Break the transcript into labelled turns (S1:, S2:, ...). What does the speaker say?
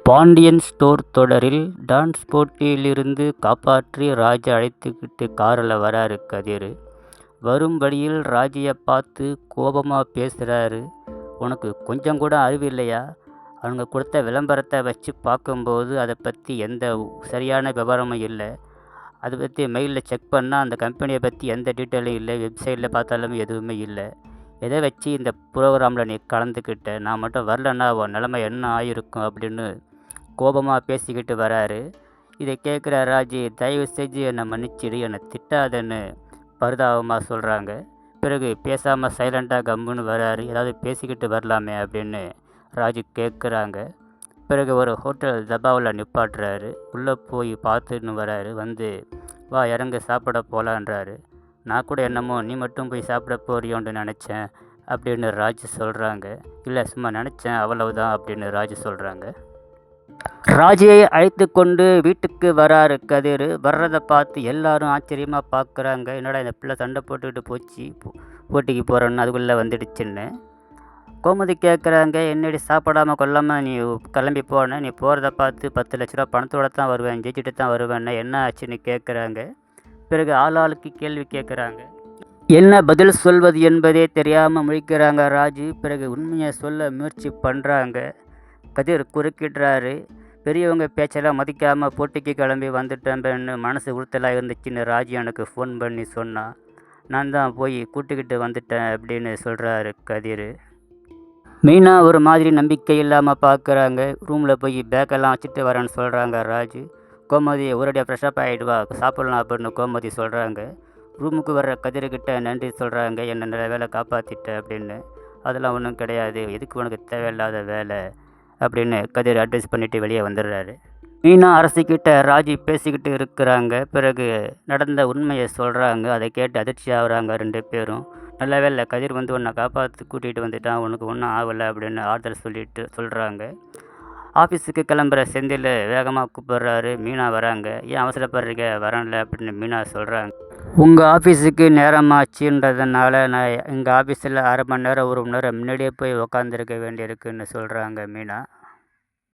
S1: Pandian store தொடரில் dance போட்டியிலிருந்து காப்பாற்றி ராஜை அழைத்துக்கிட்டு காரில் வராரு கதிர். வரும் வழியில் ராஜியை பார்த்து கோபமாக பேசுகிறாரு. உனக்கு கொஞ்சம் கூட அறிவு இல்லையா? அவங்க கொடுத்த விளம்பரத்தை வச்சு பார்க்கும்போது அதை பற்றி எந்த சரியான விவரமும் இல்லை. அதை பற்றி மெயிலில் செக் பண்ணால் அந்த கம்பெனியை பற்றி எந்த டீட்டெயிலும் இல்லை. வெப்சைட்டில் பார்த்தாலும் எதுவுமே இல்லை. எதை வச்சு இந்த ப்ரோக்ராமில் நீ கலந்துக்கிட்ட? நான் மட்டும் வரலன்னா உன் நிலைமை என்ன ஆகிருக்கும் அப்படின்னு கோபமாக பேசிக்கிட்டு வராரு. இதை கேட்குற ராஜி, தயவு செஞ்சு என்னை மன்னிச்சிடு, என்னை திட்டாதன்னு பரிதாபமாக சொல்கிறாங்க. பிறகு பேசாமல் சைலண்ட்டாக கம்முன்னு வராரு. ஏதாவது பேசிக்கிட்டு வரலாமே அப்படின்னு ராஜு கேட்குறாங்க. பிறகு ஒரு ஹோட்டல் தபாவில் நிப்பாட்டுறாரு. உள்ளே போய் பார்த்துன்னு வராரு. வந்து, வா இறங்க சாப்பிட போகலான்றாரு. நான் கூட என்னமோ நீ மட்டும் போய் சாப்பிட போறியோன்னு நினச்சேன் அப்படின்னு ராஜு சொல்கிறாங்க. இல்லை, சும்மா நினச்சேன் அவ்வளவுதான் அப்படின்னு ராஜு சொல்கிறாங்க. ராஜியை அழைத்து கொண்டு வீட்டுக்கு வராரு கதிர். வர்றதை பார்த்து எல்லாரும் ஆச்சரியமாக பார்க்குறாங்க. என்னடா இந்த பிள்ளை சண்டை போட்டுக்கிட்டு போச்சு, போட்டிக்கு போகிறேன்னு அதுக்குள்ளே வந்துடுச்சுன்னு. கோமதி கேட்குறாங்க, என்னடி சாப்பிடாமல் கொல்லாமல் நீ கிளம்பி போன? நீ போகிறத பார்த்து 10 லட்ச ரூபா பணத்தோடு தான் வருவேன், ஜெயிச்சுட்டு தான் வருவேன்னா என்ன ஆச்சுன்னு கேட்குறாங்க. பிறகு ஆளாளுக்கு கேள்வி கேட்குறாங்க. என்ன பதில் சொல்வது என்பதே தெரியாமல் முழிக்கிறாங்க ராஜு. பிறகு உண்மையை சொல்ல முயற்சி பண்ணுறாங்க. கதிர் குறுக்கிடுறாரு. பெரியவங்க பேச்செல்லாம் மதிக்காமல் போட்டிக்கு கிளம்பி வந்துட்டேன்னு மனசு உறுத்தலாக இருந்துச்சுன்னு ராஜு எனக்கு ஃபோன் பண்ணி சொன்னான். நான் தான் போய் கூட்டிக்கிட்டு வந்துட்டேன் அப்படின்னு சொல்கிறாரு கதிர். மீனா ஒரு மாதிரி நம்பிக்கை இல்லாமல் பார்க்குறாங்க. ரூமில் போய் பேக்கெல்லாம் வச்சுட்டு வரேன்னு சொல்கிறாங்க ராஜு. கோமதி ஒரேடியாக ஃப்ரெஷ்ஷப் ஆகிடுவா, சாப்பிட்லாம் அப்படின்னு கோமதி சொல்கிறாங்க. ரூமுக்கு வர்ற கதிர்கிட்ட நன்றி சொல்கிறாங்க, என்ன நல்ல வேலை காப்பாற்றிட்ட அப்படின்னு. அதெல்லாம் ஒன்றும் கிடையாது, எதுக்கு உனக்கு தேவையில்லாத வேலை அப்படின்னு கதிர் அட்வைஸ் பண்ணிவிட்டு வெளியே வந்துடுறாரு. மீனா அரசிக்கிட்ட ராஜி பேசிக்கிட்டு இருக்கிறாங்க. பிறகு நடந்த உண்மையை சொல்கிறாங்க. அதை கேட்டு அதிர்ச்சி ஆகுறாங்க 2 பேரும். நல்ல வேலை கதிர் வந்து உன்னை காப்பாற்றி கூட்டிகிட்டு வந்துட்டான், உனக்கு ஒன்றும் ஆகலை அப்படின்னு ஆறுதல் சொல்கிறாங்க. ஆஃபீஸுக்கு கிளம்புற செந்தில் வேகமாக கூப்பிட்றாரு. மீனா வராங்க. ஏன் அவசரப்படுறீங்க? வரல அப்படின்னு மீனா சொல்கிறாங்க. உங்கள் ஆஃபீஸுக்கு நேரமாச்சுன்றதுனால நான் எங்கள் ஆஃபீஸில் 1/2 மணி நேரம் 1 மணி நேரம் முன்னாடியே போய் உக்காந்துருக்க வேண்டியிருக்குன்னு சொல்கிறாங்க மீனா.